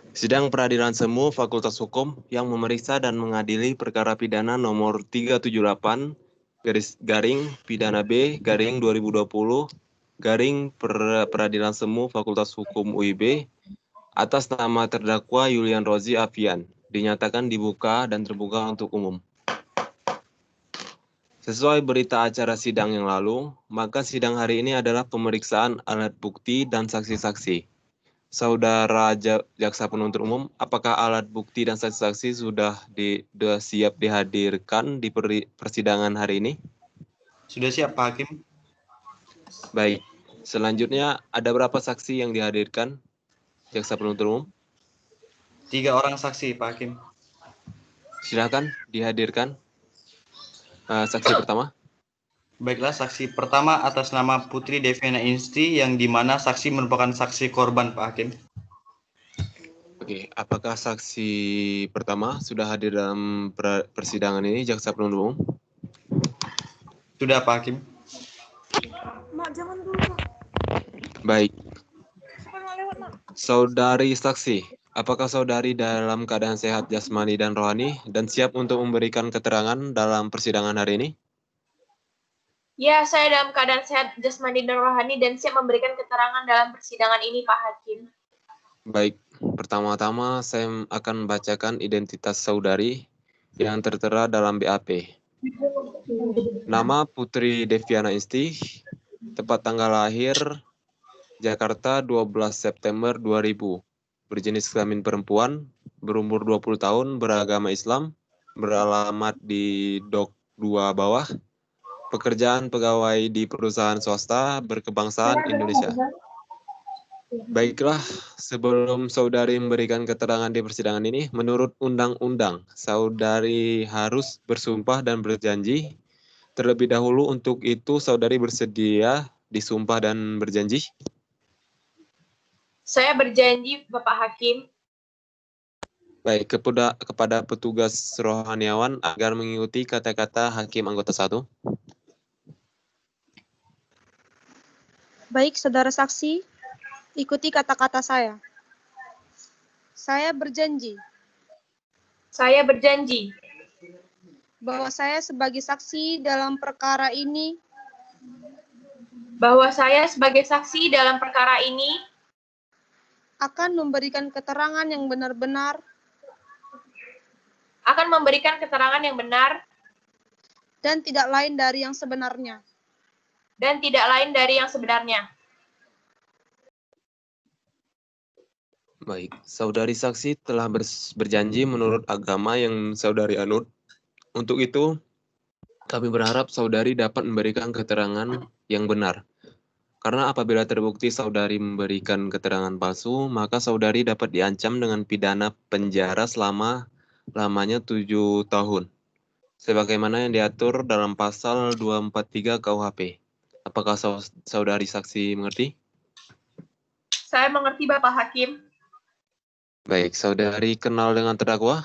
Sidang Peradilan Semu Fakultas Hukum yang memeriksa dan mengadili perkara pidana nomor 378 garing pidana B garing 2020 garing Peradilan Semu Fakultas Hukum UIB atas nama terdakwa Yulian Rozi Afian dinyatakan dibuka dan terbuka untuk umum. Sesuai berita acara sidang yang lalu, maka sidang hari ini adalah pemeriksaan alat bukti dan saksi-saksi. Saudara Jaksa Penuntut Umum, apakah alat bukti dan saksi-saksi sudah siap dihadirkan di persidangan hari ini? Sudah siap, Pak Hakim. Baik. Selanjutnya, ada berapa saksi yang dihadirkan, Jaksa Penuntut Umum? 3 orang saksi, Pak Hakim. Silakan dihadirkan. Saksi pertama. Baiklah, saksi pertama atas nama Putri Deviana Insti, yang dimana saksi merupakan saksi korban, Pak Hakim. Oke, apakah saksi pertama sudah hadir dalam persidangan ini, Jaksa Penuntut Umum? Sudah, Pak Hakim. Mak, jangan dulu, Mak. Baik. Mak, lewat, Mak. Saudari saksi, apakah saudari dalam keadaan sehat jasmani dan rohani dan siap untuk memberikan keterangan dalam persidangan hari ini? Ya, saya dalam keadaan sehat jasmani dan rohani dan siap memberikan keterangan dalam persidangan ini, Pak Hakim. Baik, pertama-tama saya akan membacakan identitas saudari yang tertera dalam BAP. Nama Putri Deviana Insti, tepat tanggal lahir Jakarta 12 September 2000, berjenis kelamin perempuan, berumur 20 tahun, beragama Islam, beralamat di Dok 2 bawah, pekerjaan pegawai di perusahaan swasta, berkebangsaan Indonesia. Baiklah, sebelum saudari memberikan keterangan di persidangan ini, menurut undang-undang, saudari harus bersumpah dan berjanji. Terlebih dahulu untuk itu, saudari bersedia disumpah dan berjanji? Saya berjanji, Bapak Hakim. Baik, kepada petugas rohaniawan agar mengikuti kata-kata Hakim Anggota 1. Baik, saudara saksi, ikuti kata-kata saya. Saya berjanji Saya berjanji bahwa saya sebagai saksi dalam perkara ini akan memberikan keterangan yang benar dan tidak lain dari yang sebenarnya. Baik, saudari saksi telah berjanji menurut agama yang saudari anut. Untuk itu, kami berharap saudari dapat memberikan keterangan yang benar. Karena apabila terbukti saudari memberikan keterangan palsu, maka saudari dapat diancam dengan pidana penjara lamanya 7 tahun. Sebagaimana yang diatur dalam pasal 243 KUHP. Apakah saudari saksi mengerti? Saya mengerti, Bapak Hakim. Baik, saudari kenal dengan terdakwa?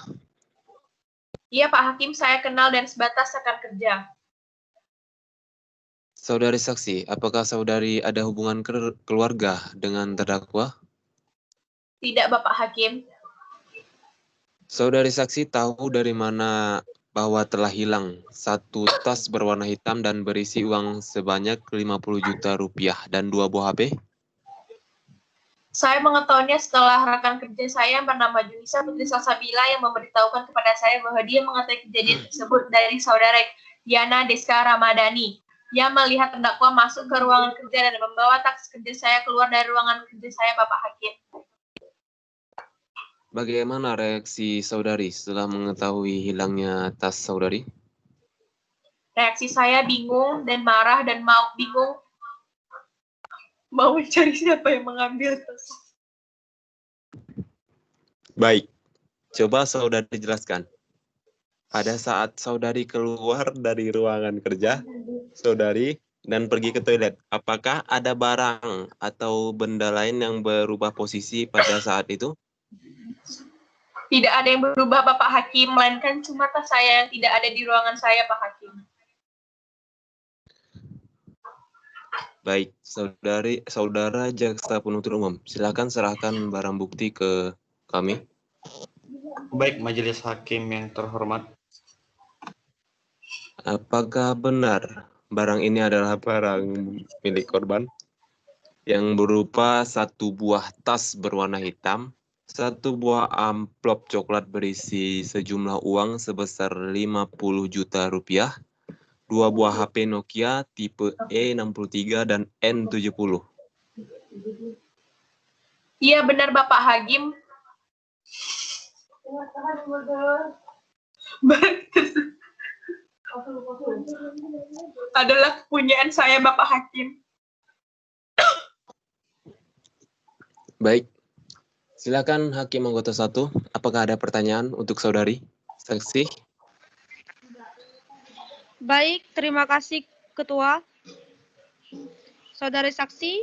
Iya, Pak Hakim, saya kenal dan sebatas rekan kerja. Saudari saksi, apakah saudari ada hubungan keluarga dengan terdakwa? Tidak, Bapak Hakim. Saudari saksi tahu dari mana bahwa telah hilang satu tas berwarna hitam dan berisi uang sebanyak 50 juta rupiah dan 2 buah HP? Saya mengetahuinya setelah rekan kerja saya yang bernama Junisa Putri Salsabila yang memberitahukan kepada saya bahwa dia mengetahui kejadian tersebut dari saudara Diana Deska Ramadhani yang melihat terdakwa masuk ke ruangan kerja dan membawa tas kerja saya keluar dari ruangan kerja saya, Bapak Hakim. Bagaimana reaksi saudari setelah mengetahui hilangnya tas saudari? Reaksi saya bingung dan marah dan mau mencari siapa yang mengambil tas. Baik, coba saudari jelaskan. Pada saat saudari keluar dari ruangan kerja, saudari, dan pergi ke toilet, apakah ada barang atau benda lain yang berubah posisi pada saat itu? Tidak ada yang berubah, Bapak Hakim, melainkan cuma tas saya yang tidak ada di ruangan saya, Pak Hakim. Baik, saudara Jaksa Penuntut Umum, silakan serahkan barang bukti ke kami. Baik, Majelis Hakim yang terhormat. Apakah benar barang ini adalah barang milik korban yang berupa satu buah tas berwarna hitam, satu buah amplop coklat berisi sejumlah uang sebesar 50 juta rupiah, dua buah HP Nokia tipe E63 dan N70. Iya benar Bapak Hakim. Adalah kepunyaan saya Bapak Hakim. Baik, silakan Hakim anggota 1. Apakah ada pertanyaan untuk saudari saksi? Baik, terima kasih Ketua. Saudari saksi,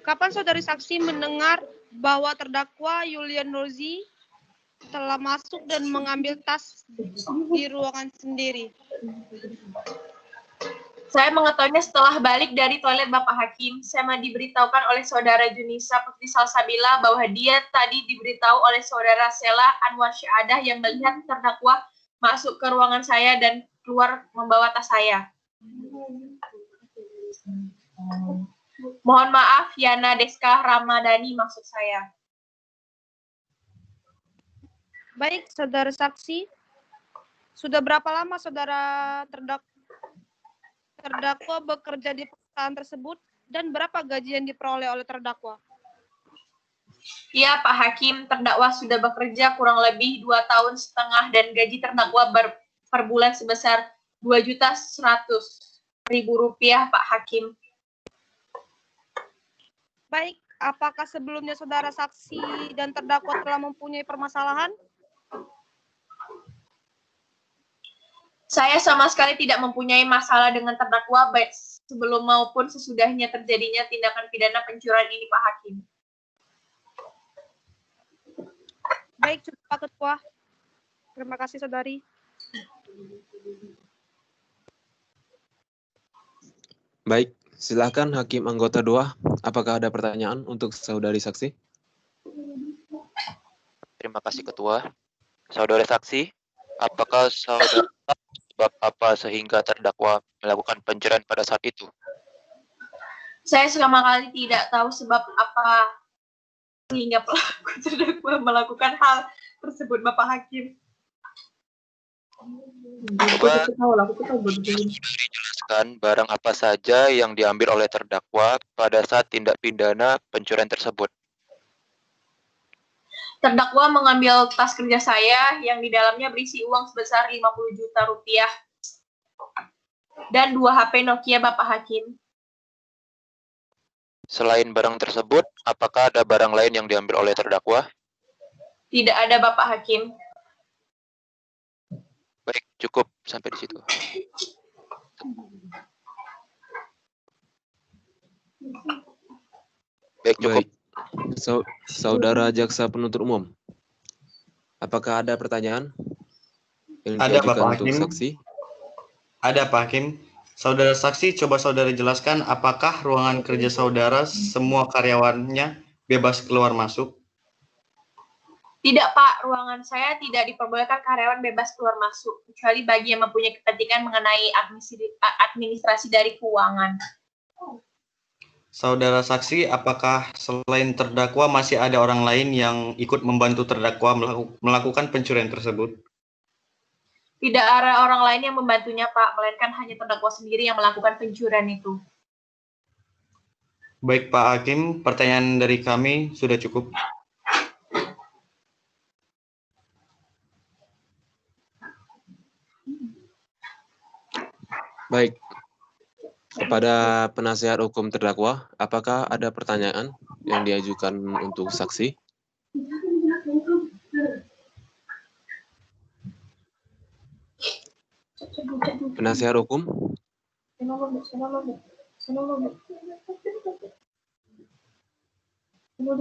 kapan saudari saksi mendengar bahwa terdakwa Yulian Rozi telah masuk dan mengambil tas di ruangan sendiri? Saya mengetahuinya setelah balik dari toilet Bapak Hakim. Saya diberitahukan oleh saudara Junisa Putri Salsabila bahwa dia tadi diberitahu oleh saudara Sela Anwar Syahadah yang melihat terdakwa masuk ke ruangan saya dan keluar membawa tas saya. Mohon maaf, Yana Deska Ramadhani maksud saya. Baik, saudara saksi, sudah berapa lama saudara terdakwa bekerja di perusahaan tersebut dan berapa gaji yang diperoleh oleh terdakwa? Iya, Pak Hakim, terdakwa sudah bekerja kurang lebih 2,5 tahun dan gaji terdakwa per bulan sebesar Rp2.100.000, Pak Hakim. Baik, apakah sebelumnya saudara saksi dan terdakwa telah mempunyai permasalahan? Saya sama sekali tidak mempunyai masalah dengan terdakwa baik sebelum maupun sesudahnya terjadinya tindakan pidana pencurian ini, Pak Hakim. Baik, cukup Pak Ketua. Terima kasih, saudari. Baik, silakan Hakim anggota 2. Apakah ada pertanyaan untuk saudari saksi? Terima kasih Ketua. Saudara saksi, apakah saudara sebab apa sehingga terdakwa melakukan pencurian pada saat itu? Saya sama sekali tidak tahu sebab apa sehingga pelaku terdakwa melakukan hal tersebut, Bapak Hakim. Coba dijelaskan barang apa saja yang diambil oleh terdakwa pada saat tindak pidana pencurian tersebut. Terdakwa mengambil tas kerja saya yang di dalamnya berisi uang sebesar 50 juta rupiah dan 2 HP Nokia, Bapak Hakim. Selain barang tersebut, apakah ada barang lain yang diambil oleh terdakwa? Tidak ada, Bapak Hakim. Baik, cukup sampai di situ. Baik, cukup. Baik. Saudara Jaksa Penuntut Umum, apakah ada pertanyaan yang Ada, diajukan Bapak untuk Hakim. saksi? Ada, Pak Hakim. Saudara saksi, coba saudara jelaskan apakah ruangan kerja saudara semua karyawannya bebas keluar masuk? Tidak, Pak. Ruangan saya tidak diperbolehkan karyawan bebas keluar masuk, kecuali bagi yang mempunyai kepentingan mengenai administrasi dari keuangan. Saudara saksi, apakah selain terdakwa masih ada orang lain yang ikut membantu terdakwa melakukan pencurian tersebut? Tidak ada orang lain yang membantunya, Pak, melainkan hanya terdakwa sendiri yang melakukan pencurian itu. Baik, Pak Hakim, pertanyaan dari kami sudah cukup. Baik. Kepada penasihat hukum terdakwa, apakah ada pertanyaan yang diajukan untuk saksi? Penasihat hukum?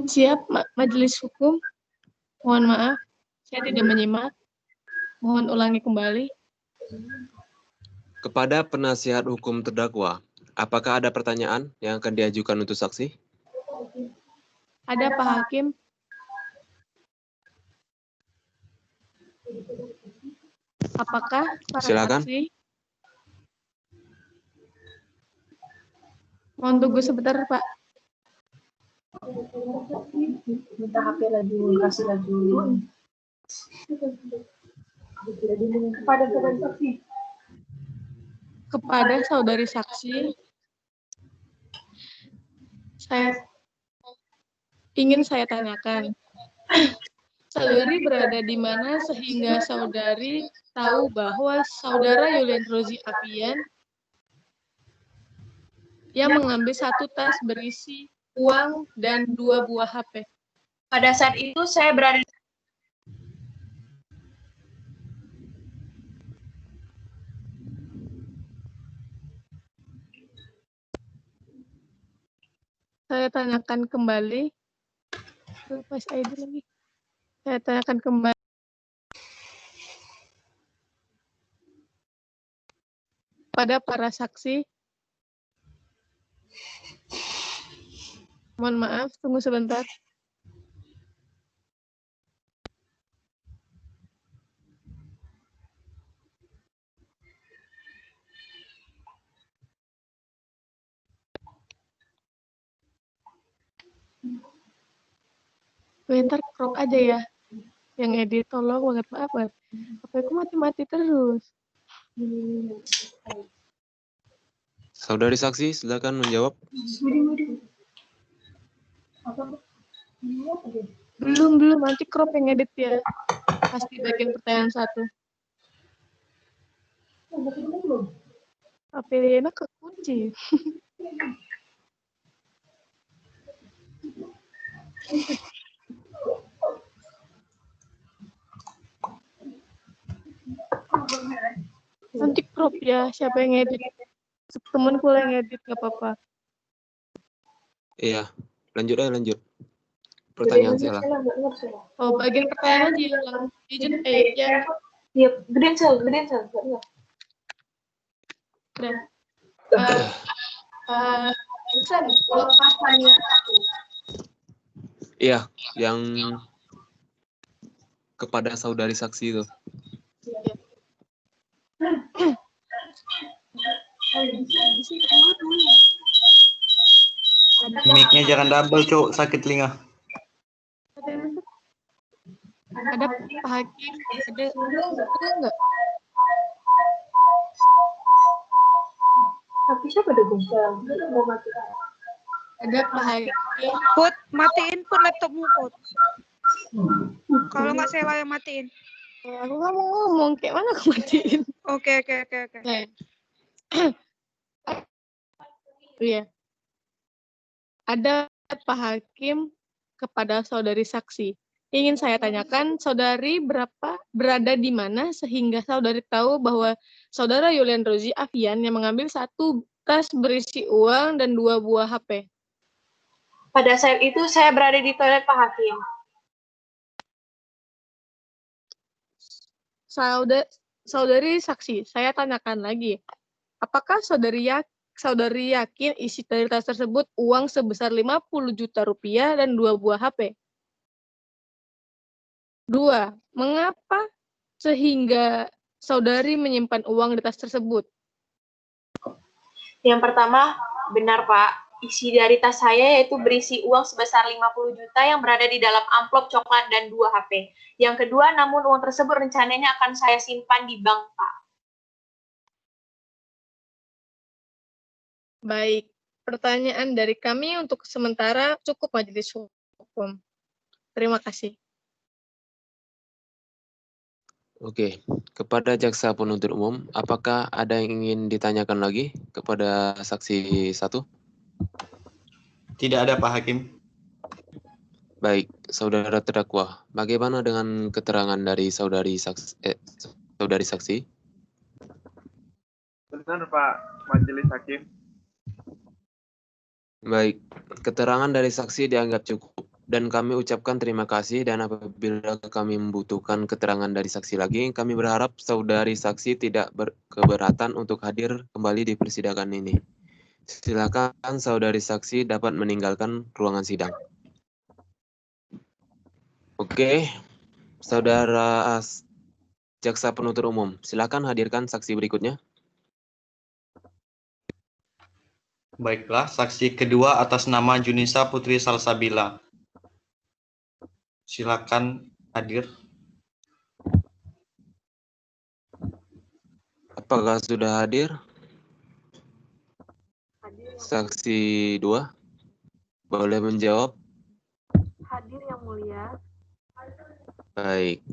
Siap, Majelis Hukum. Mohon maaf, saya tidak menyimak. Mohon ulangi kembali. Kepada penasihat hukum terdakwa, apakah ada pertanyaan yang akan diajukan untuk saksi? Ada, Pak Hakim. Apakah para Silakan. saksi? Mohon tunggu sebentar, Pak. Minta HP lagi, kasih lagi. Kepada saudari saksi. Kepada saudari saksi, ingin saya tanyakan, saudari berada di mana sehingga saudari tahu bahwa saudara Yulian Rozi Afian yang mengambil satu tas berisi uang dan 2 buah HP? Pada saat itu saya berada Saya tanyakan kembali. Lepas ID lagi. Saya tanyakan kembali. Pada para saksi. Mohon maaf, tunggu sebentar. Bentar crop aja ya. Yang edit tolong banget, maaf banget. HP aku mati-mati terus. Saudari saksi, silakan menjawab. Belum, nanti crop yang edit ya. Pasti bagian pertanyaan 1. HP Lena kekunci. Nanti crop ya, siapa yang edit? Temenku yang edit, gak apa-apa. Iya, lanjut. Pertanyaan salah. Oh, bagian pertanyaan aja yang izin ya. Iya, gedein sel. Bisa lepas tanya. Iya, yang kepada saudari saksi itu. Mic-nya jangan double, Cuk. Sakit telinga. Ada Pak Hakim, ada enggak? Tapi siapa ada Gusel? Mau mati. Ada Pak Hakim. Put, matiin put laptopmu, Put. Kalau nggak saya yang matiin. Aku nggak mau ngomong, kayak mana aku matiin? Oke. Iya. Ada Pak Hakim kepada saudari saksi. Ingin saya tanyakan, saudari berada di mana sehingga saudari tahu bahwa saudara Yulian Rozi Afian yang mengambil satu tas berisi uang dan 2 buah HP. Pada saat itu saya berada di toilet Pak Hakim. Saudari saksi, saya tanyakan lagi. Apakah saudari yakin isi dari tas tersebut uang sebesar 50 juta rupiah dan 2 buah HP? 2. Mengapa sehingga saudari menyimpan uang di tas tersebut? Yang pertama, benar Pak. Isi dari tas saya yaitu berisi uang sebesar 50 juta yang berada di dalam amplop coklat dan 2 HP. Yang kedua, namun uang tersebut rencananya akan saya simpan di bank, Pak. Baik, pertanyaan dari kami untuk sementara cukup majelis hukum. Terima kasih. Oke, kepada jaksa penuntut umum, apakah ada yang ingin ditanyakan lagi kepada saksi 1? Tidak ada, Pak Hakim. Baik, saudara terdakwa, bagaimana dengan keterangan dari saudari saksi? Benar, Pak Majelis Hakim. Baik, keterangan dari saksi dianggap cukup dan kami ucapkan terima kasih, dan apabila kami membutuhkan keterangan dari saksi lagi, kami berharap saudari saksi tidak berkeberatan untuk hadir kembali di persidangan ini. Silakan saudari saksi dapat meninggalkan ruangan sidang. Oke, saudara Jaksa Penuntut Umum, silakan hadirkan saksi berikutnya. Baiklah, saksi kedua atas nama Junisa Putri Salsabila. Silakan hadir. Apakah sudah hadir? Saksi 2, boleh menjawab? Hadir yang mulia. Baik.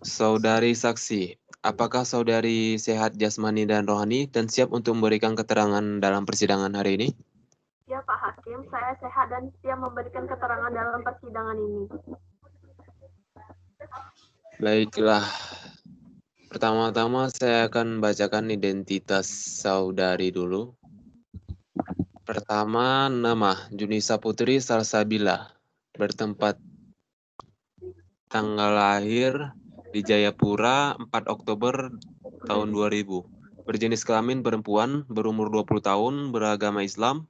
Saudari saksi, apakah saudari sehat jasmani dan rohani dan siap untuk memberikan keterangan dalam persidangan hari ini? Ya Pak Hakim, saya sehat dan siap memberikan keterangan dalam persidangan ini. Baiklah. Pertama-tama saya akan bacakan identitas saudari dulu. Pertama, nama Junisa Putri Salsabila, bertempat tanggal lahir di Jayapura 4 Oktober tahun 2000. Berjenis kelamin perempuan, berumur 20 tahun, beragama Islam,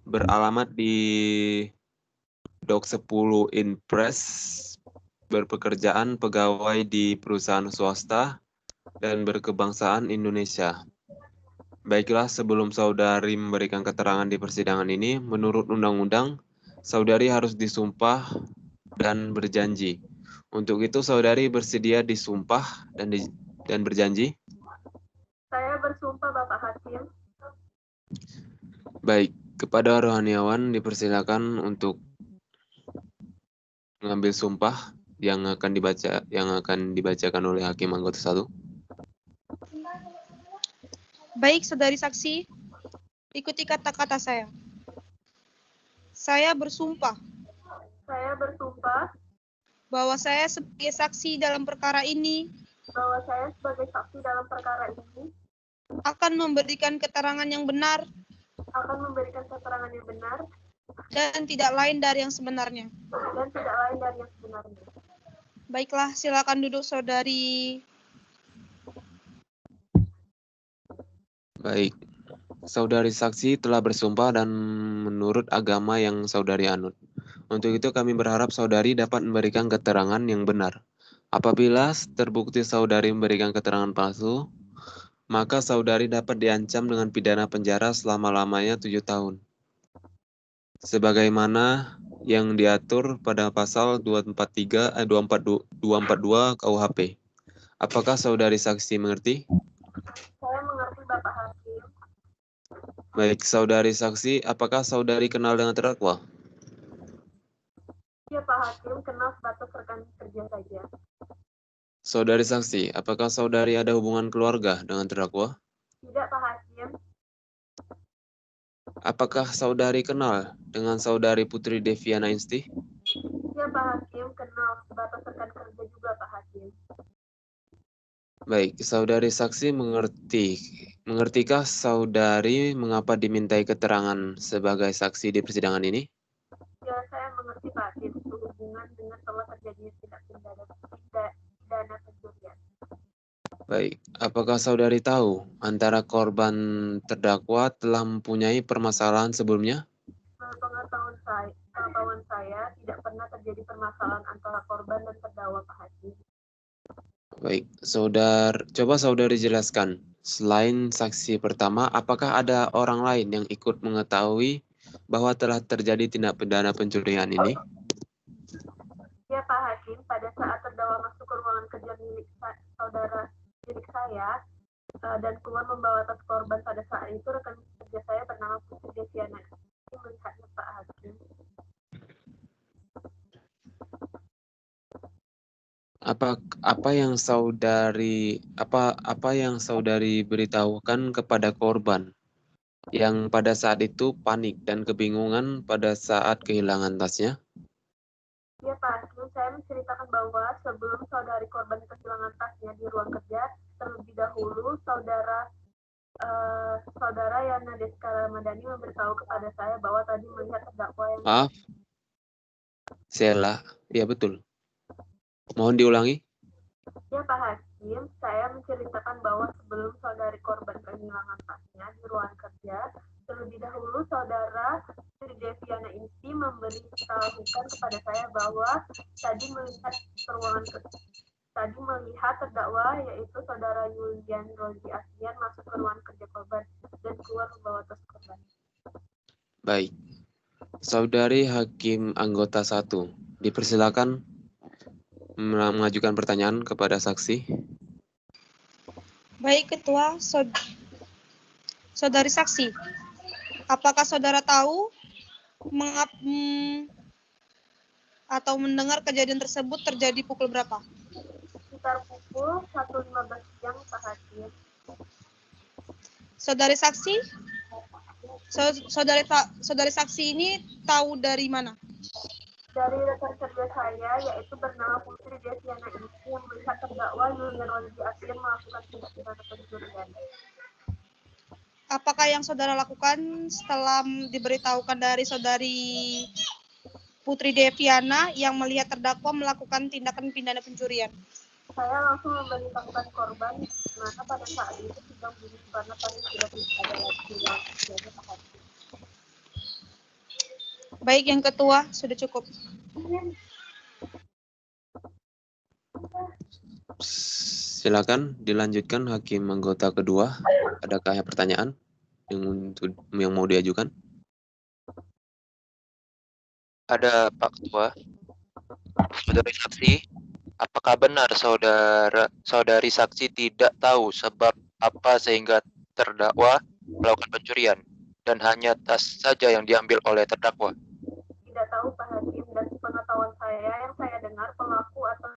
beralamat di Dok 10 Inpres, berpekerjaan pegawai di perusahaan swasta, dan berkebangsaan Indonesia. Baiklah, sebelum saudari memberikan keterangan di persidangan ini, menurut undang-undang, saudari harus disumpah dan berjanji. Untuk itu, saudari bersedia disumpah dan berjanji? Saya bersumpah Bapak Hakim. Baik, kepada rohaniawan dipersilakan untuk mengambil sumpah yang akan dibacakan oleh hakim anggota 1. Baik, saudari saksi, ikuti kata-kata saya. Saya bersumpah Saya bersumpah bahwa saya sebagai saksi dalam perkara ini bahwa saya sebagai saksi dalam perkara ini akan memberikan keterangan yang benar akan memberikan keterangan yang benar dan tidak lain dari yang sebenarnya. dan tidak lain dari yang sebenarnya. Baiklah, silakan duduk saudari. Baik, saudari saksi telah bersumpah dan menurut agama yang saudari anut. Untuk itu kami berharap saudari dapat memberikan keterangan yang benar. Apabila terbukti saudari memberikan keterangan palsu, maka saudari dapat diancam dengan pidana penjara selama-lamanya 7 tahun. Sebagaimana yang diatur pada pasal 242 KUHP. Apakah saudari saksi mengerti? Saya mengerti Bapak Hakim. Baik, saudari saksi, apakah saudari kenal dengan terdakwa? Ya Pak Hakim, kenal sebatas rekan kerja saja. Saudari saksi, apakah saudari ada hubungan keluarga dengan terdakwa? Tidak Pak Hakim. Apakah saudari kenal dengan saudari Putri Deviana Insti? Ya Pak Hakim, kenal sebatas rekan kerja juga Pak Hakim. Baik, saudari saksi mengertikah saudari mengapa dimintai keterangan sebagai saksi di persidangan ini? Ya, saya mengerti Pak Hakim, berhubungan dengan telah terjadinya tindak pidana pencurian. Baik, apakah saudari tahu antara korban terdakwa telah mempunyai permasalahan sebelumnya? Pengetahuan saya tidak pernah terjadi permasalahan antara korban dan terdakwa Pak Hakim. Baik, coba saudari jelaskan, selain saksi pertama, apakah ada orang lain yang ikut mengetahui bahwa telah terjadi tindak pidana pencurian ini? Ya Pak Hakim, pada saat terdakwa masuk ke ruangan kerja milik saya dan keluar membawa tas korban, pada saat itu rekan kerja saya bernama Putri Deviana melihatnya Pak Hakim. Apa yang saudari beritahukan kepada korban yang pada saat itu panik dan kebingungan pada saat kehilangan tasnya? Ya Pak Hakim, saya menceritakan bahwa sebelum saudari korban kehilangan tasnya di ruang kerja, terlebih dahulu saudara Yana Deskara Ramadhani memberitahu kepada saya bahwa tadi melihat terdakwa yang... Maaf, Sheila, ya betul. Mohon diulangi. Ya Pak Hakim, saya menceritakan bahwa sebelum saudari korban kehilangan tasnya di ruang kerja, terlebih dahulu saudara Putri Deviana Insti memberitahukan kepada saya bahwa tadi melihat ruangan kerja tadi melihat terdakwa yaitu saudara Yulian Rozi Afian masuk ke ruangan kerja korban dan keluar membawa tas korban. Baik. Saudari Hakim Anggota 1, dipersilakan mengajukan pertanyaan kepada saksi. Baik, Ketua. Saudari saksi, apakah saudara tahu atau mendengar kejadian tersebut terjadi pukul berapa? Sekitar pukul 1.15 siang, Pak Hakim. Saudari saksi, saudari saksi ini tahu dari mana? Dari rekan kerja saya, yaitu bernama Putri Deviana Insti, yang melihat terdakwa Yulian Rozi Afian melakukan tindak pidana pencurian. Apakah yang saudara lakukan setelah diberitahukan dari saudari Putri Deviana yang melihat terdakwa melakukan tindakan pidana pencurian? Saya langsung memberitahukan korban, di mana pada saat itu sedang bunyi karena tadi sudah tidak ada lagi yang terjadi, Pak Hakim. Baik, yang Ketua, sudah cukup. Silakan dilanjutkan Hakim Anggota kedua. Adakah pertanyaan yang mau diajukan? Ada, Pak Ketua. Saudari saksi, apakah benar saudari saksi tidak tahu sebab apa sehingga terdakwa melakukan pencurian dan hanya tas saja yang diambil oleh terdakwa? Tidak tahu, Pak Hakim, dan sepengetahuan saya yang saya dengar pelaku atau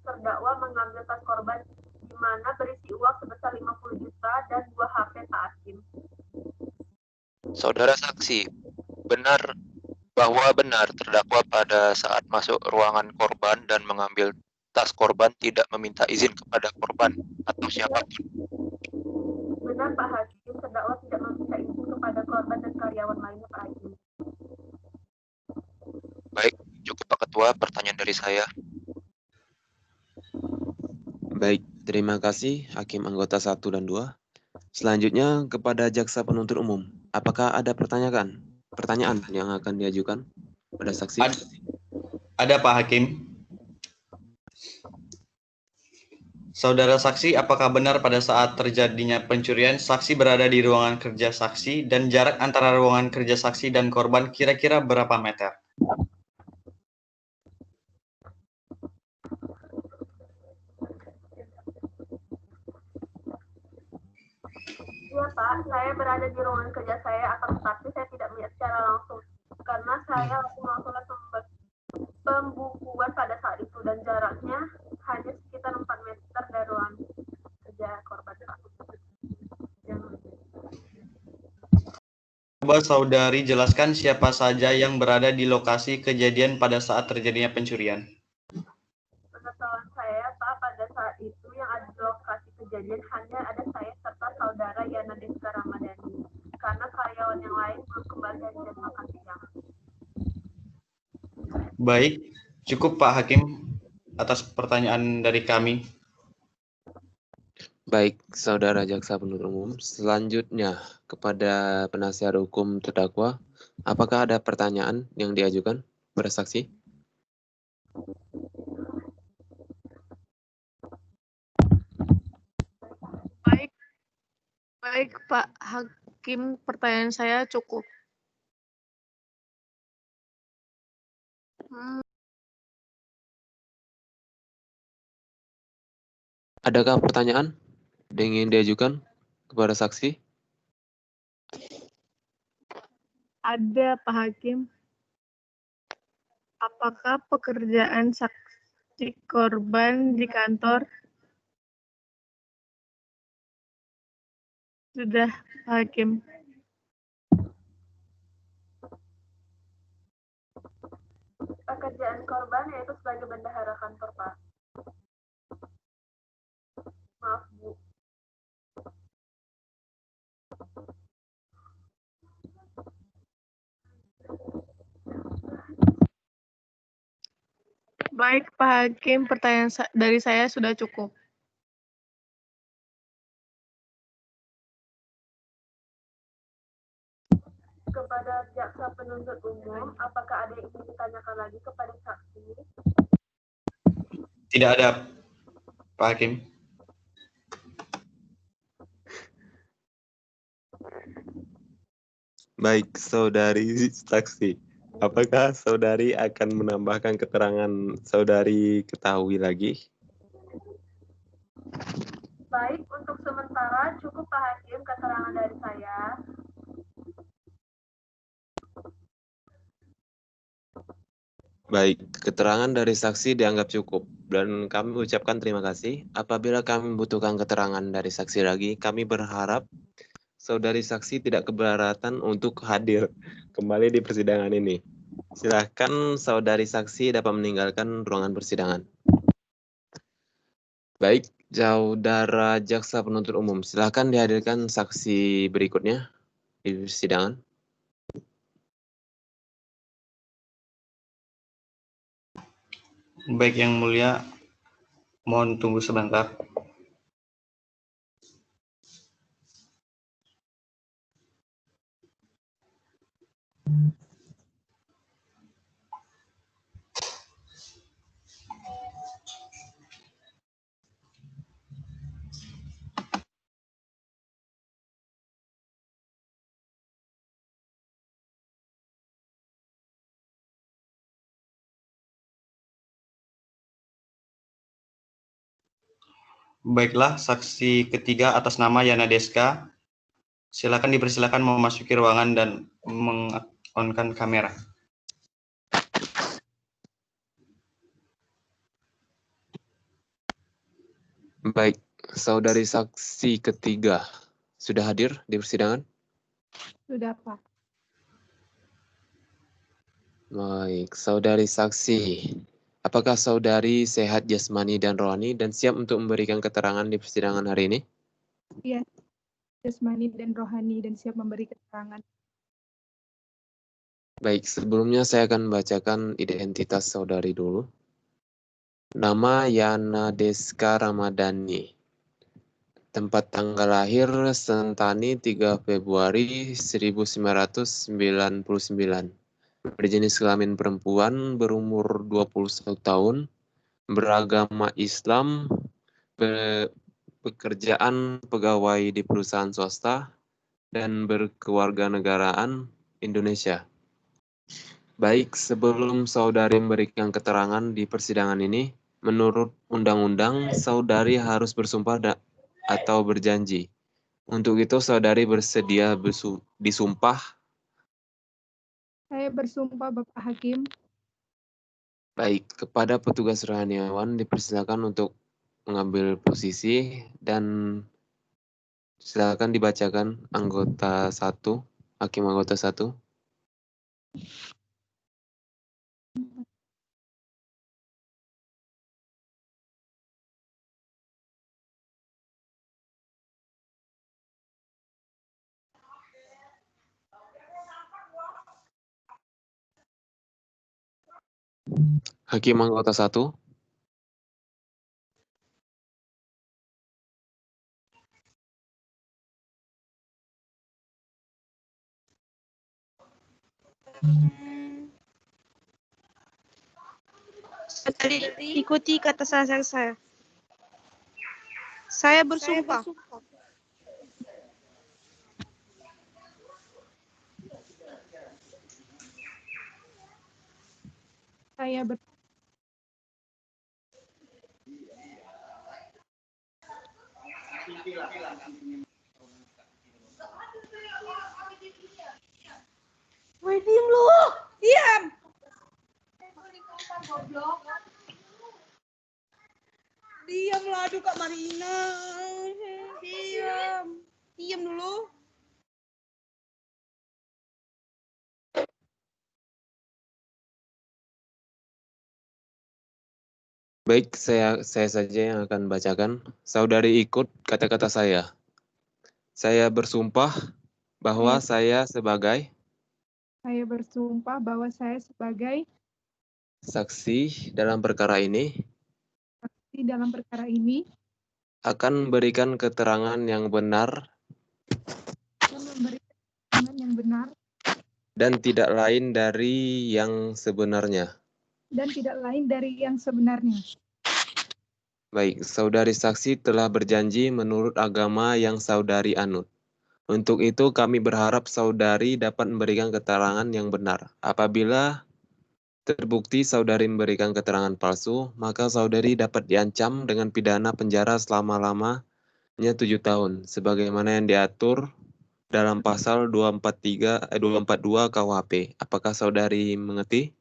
terdakwa mengambil tas korban di mana berisi uang sebesar 50 juta dan 2 HP, Pak Hakim. Saudara saksi, bahwa benar terdakwa pada saat masuk ruangan korban dan mengambil tas korban tidak meminta izin kepada korban atau siapapun. Benar, Pak Hakim, terdakwa tidak meminta izin kepada korban dan karyawan lainnya, Pak Hakim. Baik, cukup Pak Ketua, pertanyaan dari saya. Baik, terima kasih Hakim Anggota 1 dan 2. Selanjutnya kepada Jaksa Penuntut Umum. Apakah ada pertanyaan yang akan diajukan pada saksi? Ada, Pak Hakim. Saudara saksi, apakah benar pada saat terjadinya pencurian, saksi berada di ruangan kerja saksi dan jarak antara ruangan kerja saksi dan korban kira-kira berapa meter? Iya, Pak, saya berada di ruangan kerja saya, akan tetapi saya tidak melihat secara langsung karena saya melakukan pembukuan pada saat itu dan jaraknya hanya sekitar 4 meter dari ruangan kerja korban, Pak. Coba saudari jelaskan siapa saja yang berada di lokasi kejadian pada saat terjadinya pencurian. Pengetahuan saya, Pak, pada saat itu yang ada di lokasi kejadian hanya ada saya serta saudara Yana Deska Ramadhani karena karyawan yang lain belum kembali dari jam makan siang. Baik, cukup Pak Hakim atas pertanyaan dari kami. Baik, Saudara Jaksa Penuntut Umum. Selanjutnya kepada penasihat hukum terdakwa, apakah ada pertanyaan yang diajukan pada saksi? Baik Pak Hakim, pertanyaan saya cukup. Adakah pertanyaan yang ingin diajukan kepada saksi? Ada Pak Hakim. Apakah pekerjaan saksi korban di kantor? Sudah, Pak Hakim. Pekerjaan korban yaitu sebagai bendahara kantor, Pak. Maaf, Bu. Baik Pak Hakim, pertanyaan dari saya sudah cukup. Kepada jaksa penuntut umum, apakah ada yang ingin ditanyakan lagi kepada saksi? Tidak ada, Pak Hakim. Baik, saudari saksi. Apakah saudari akan menambahkan keterangan saudari ketahui lagi? Baik, untuk sementara cukup Pak Hakim keterangan dari saya. Baik, keterangan dari saksi dianggap cukup dan kami ucapkan terima kasih. Apabila kami membutuhkan keterangan dari saksi lagi, kami berharap saudari saksi tidak keberatan untuk hadir kembali di persidangan ini. Silakan saudari saksi dapat meninggalkan ruangan persidangan. Baik, saudara jaksa penuntut umum, silakan dihadirkan saksi berikutnya di persidangan. Baik, Yang Mulia, mohon tunggu sebentar. Baiklah, saksi ketiga atas nama Yana Deska, silakan dipersilakan memasuki ruangan dan meng-on-kan kamera. Baik, saudari saksi ketiga sudah hadir di persidangan? Sudah, Pak. Baik, saudari saksi, apakah saudari sehat jasmani dan rohani dan siap untuk memberikan keterangan di persidangan hari ini? Iya, jasmani dan rohani dan siap memberi keterangan. Baik, sebelumnya saya akan membacakan identitas saudari dulu. Nama Yana Deska Ramadhani. Tempat tanggal lahir Sentani 3 Februari 1999. Berjenis kelamin perempuan, berumur 21 tahun, beragama Islam, pekerjaan pegawai di perusahaan swasta, dan berkewarganegaraan Indonesia. Baik, sebelum saudari memberikan keterangan di persidangan ini, menurut undang-undang, saudari harus bersumpah atau berjanji. Untuk itu, saudari bersedia disumpah. Saya bersumpah, Bapak Hakim. Baik, kepada petugas rohaniawan dipersilakan untuk mengambil posisi dan silakan dibacakan anggota 1, hakim anggota 1. Hakim anggota 1. Ikuti kata saya. Saya bersumpah. Saya ber Woi, diam lu. Diam. Diam lah, aduh Kak Marina. Diam. Diam dulu. Baik, saya saja yang akan bacakan. Saudari ikut kata-kata saya. Saya bersumpah bahwa saya sebagai saksi dalam perkara ini akan memberikan keterangan yang benar dan tidak lain dari yang sebenarnya. Baik, saudari saksi telah berjanji menurut agama yang saudari anut. Untuk itu kami berharap saudari dapat memberikan keterangan yang benar. Apabila terbukti saudari memberikan keterangan palsu, maka saudari dapat diancam dengan pidana penjara selama-lamanya 7 tahun, sebagaimana yang diatur dalam pasal 242 KUHP. Apakah saudari mengerti?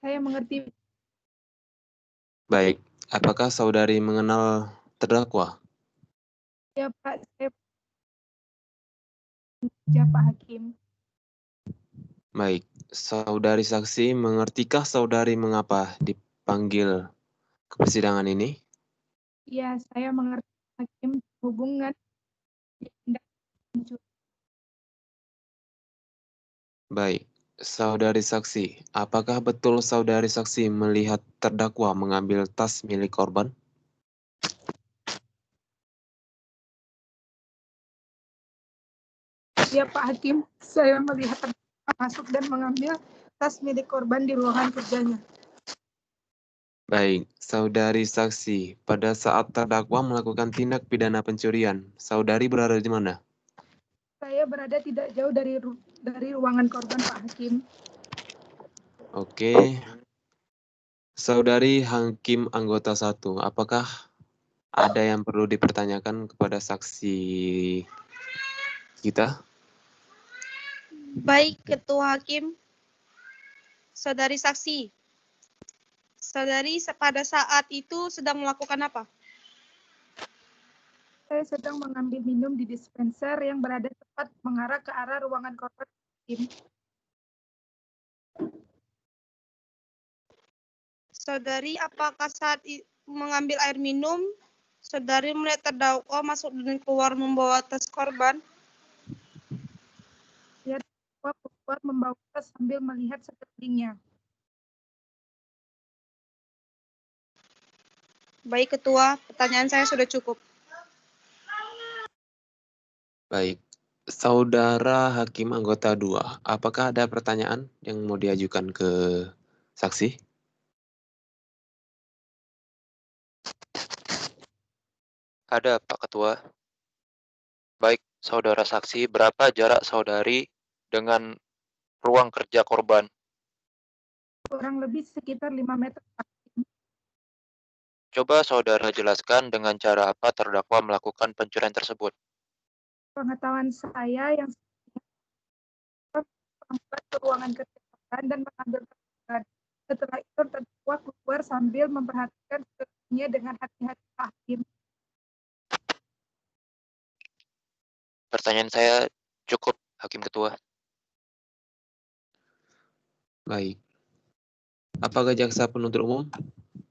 Saya mengerti. Baik, apakah saudari mengenal terdakwa? Ya Pak, saya Pak Hakim. Baik, saudari saksi, mengertikah saudari mengapa dipanggil ke persidangan ini? Ya, saya mengerti Hakim hubungan tindak pencurian. Baik, saudari saksi, apakah betul saudari saksi melihat terdakwa mengambil tas milik korban? Ya Pak Hakim, saya melihat terdakwa masuk dan mengambil tas milik korban di ruangan kerjanya. Baik, saudari saksi, pada saat terdakwa melakukan tindak pidana pencurian, saudari berada di mana? Saya berada tidak jauh dari ruangan korban Pak Hakim. Oke. Saudari Hakim anggota 1, apakah ada yang perlu dipertanyakan kepada saksi kita? Baik, Ketua Hakim. Saudari saksi. Saudari pada saat itu sedang melakukan apa? Saya sedang mengambil minum di dispenser yang berada tepat mengarah ke arah ruangan korban. Saudari, apakah saat mengambil air minum, saudari melihat terdakwa masuk dan keluar membawa tas korban? Ya, terdakwa keluar membawa tas sambil melihat sekelilingnya. Baik, Ketua. Pertanyaan saya sudah cukup. Baik. Saudara Hakim anggota 2, apakah ada pertanyaan yang mau diajukan ke saksi? Ada, Pak Ketua. Baik, saudara saksi, berapa jarak saudari dengan ruang kerja korban? Kurang lebih sekitar 5 meter. Coba saudara jelaskan dengan cara apa terdakwa melakukan pencurian tersebut. Pengetahuan saya yang ke ruangan kerja korban dan mengambil korban. Setelah itu terdakwa keluar sambil memperhatikan sekelilingnya dengan hati-hati Pak Hakim. Pertanyaan saya cukup, Hakim Ketua. Baik. Apakah jaksa penuntut umum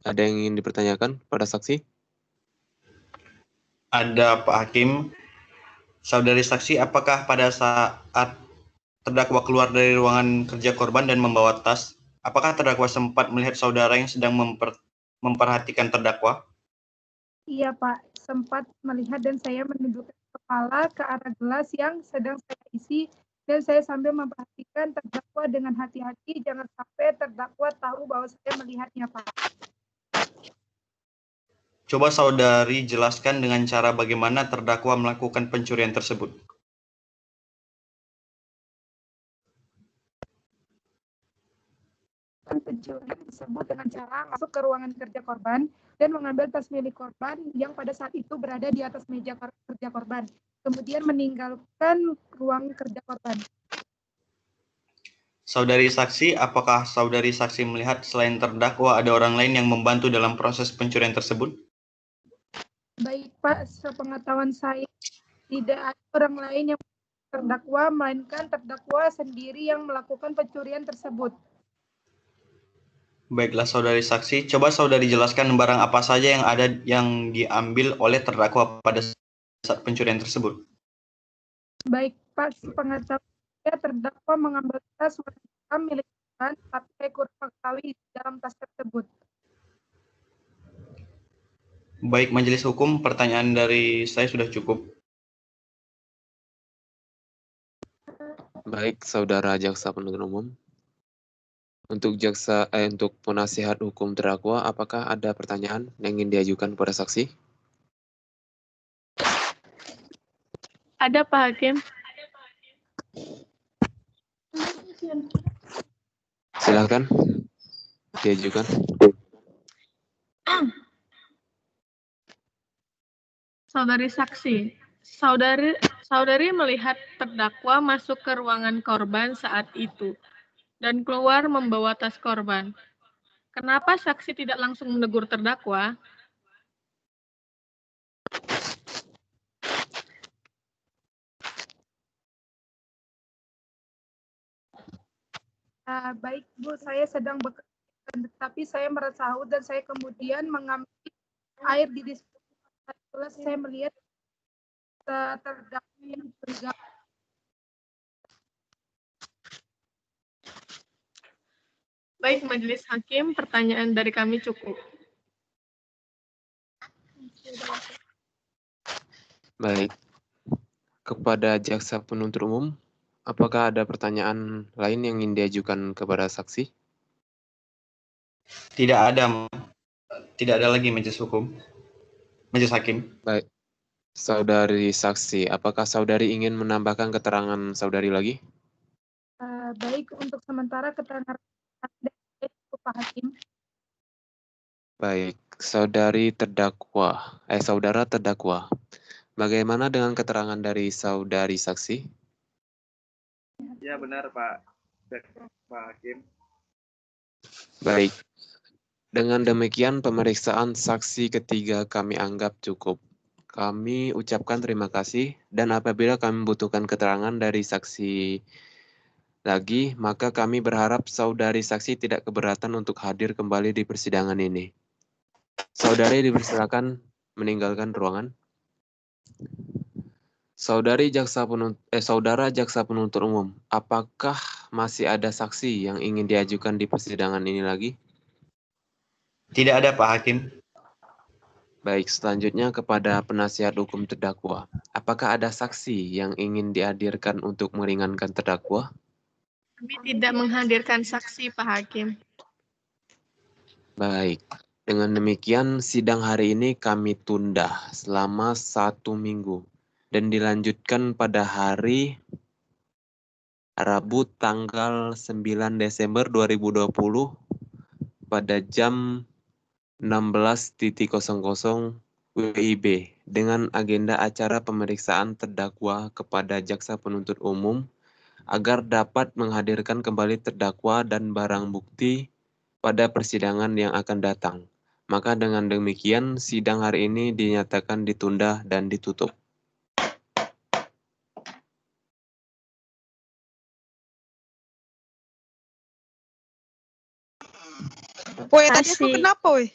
ada yang ingin dipertanyakan pada saksi? Ada Pak Hakim. Saudari saksi, apakah pada saat terdakwa keluar dari ruangan kerja korban dan membawa tas, apakah terdakwa sempat melihat saudara yang sedang memperhatikan terdakwa? Iya Pak, sempat melihat dan saya menundukkan kepala ke arah gelas yang sedang saya isi dan saya sambil memperhatikan terdakwa dengan hati-hati, jangan sampai terdakwa tahu bahwa saya melihatnya Pak. Coba saudari jelaskan dengan cara bagaimana terdakwa melakukan pencurian tersebut. Pencurian tersebut dengan cara masuk ke ruangan kerja korban dan mengambil tas milik korban yang pada saat itu berada di atas meja kerja korban, kemudian meninggalkan ruang kerja korban. Saudari saksi, apakah saudari saksi melihat selain terdakwa ada orang lain yang membantu dalam proses pencurian tersebut? Baik Pak, sepengetahuan saya tidak ada orang lain yang terdakwa, melainkan terdakwa sendiri yang melakukan pencurian tersebut. Baiklah saudari saksi, coba saudari jelaskan barang apa saja yang ada yang diambil oleh terdakwa pada saat pencurian tersebut. Baik Pak, sepengetahuan saya terdakwa mengambil tas warna hitam milik korban, tapi saya kurang mengetahui di dalam tas tersebut. Baik majelis hukum, pertanyaan dari saya sudah cukup. Baik, saudara jaksa penuntut umum. Untuk untuk penasihat hukum terdakwa, apakah ada pertanyaan yang ingin diajukan kepada saksi? Ada, Pak Hakim. Silakan diajukan. Saudari saksi, saudari melihat terdakwa masuk ke ruangan korban saat itu dan keluar membawa tas korban. Kenapa saksi tidak langsung menegur terdakwa? Baik Bu, saya sedang bekerja, tapi saya merasa haus dan saya kemudian mengambil air di dispenser. Saya melihat terdakwa yang curiga. Baik, Majelis Hakim, pertanyaan dari kami cukup. Baik. Kepada jaksa penuntut umum, apakah ada pertanyaan lain yang ingin diajukan kepada saksi? Tidak ada lagi majelis hukum. Majelis hakim. Baik. Saudari saksi, apakah saudari ingin menambahkan keterangan saudari lagi? Baik, untuk sementara keterangan dari Pak Hakim. Baik, saudara terdakwa. Bagaimana dengan keterangan dari saudari saksi? Ya benar Pak Hakim. Baik. Dengan demikian pemeriksaan saksi ketiga kami anggap cukup. Kami ucapkan terima kasih dan apabila kami membutuhkan keterangan dari saksi lagi, maka kami berharap saudari saksi tidak keberatan untuk hadir kembali di persidangan ini. Saudari dipersilakan meninggalkan ruangan. Saudara jaksa penuntut umum, apakah masih ada saksi yang ingin diajukan di persidangan ini lagi? Tidak ada Pak Hakim. Baik, selanjutnya kepada penasihat hukum terdakwa. Apakah ada saksi yang ingin dihadirkan untuk meringankan terdakwa? Kami tidak menghadirkan saksi, Pak Hakim. Baik, dengan demikian sidang hari ini kami tunda selama 1 minggu dan dilanjutkan pada hari Rabu tanggal 9 Desember 2020 pada jam 16.00 WIB dengan agenda acara pemeriksaan terdakwa kepada jaksa penuntut umum agar dapat menghadirkan kembali terdakwa dan barang bukti pada persidangan yang akan datang. Maka dengan demikian sidang hari ini dinyatakan ditunda dan ditutup. Woi, tadi aku kenapa, woi?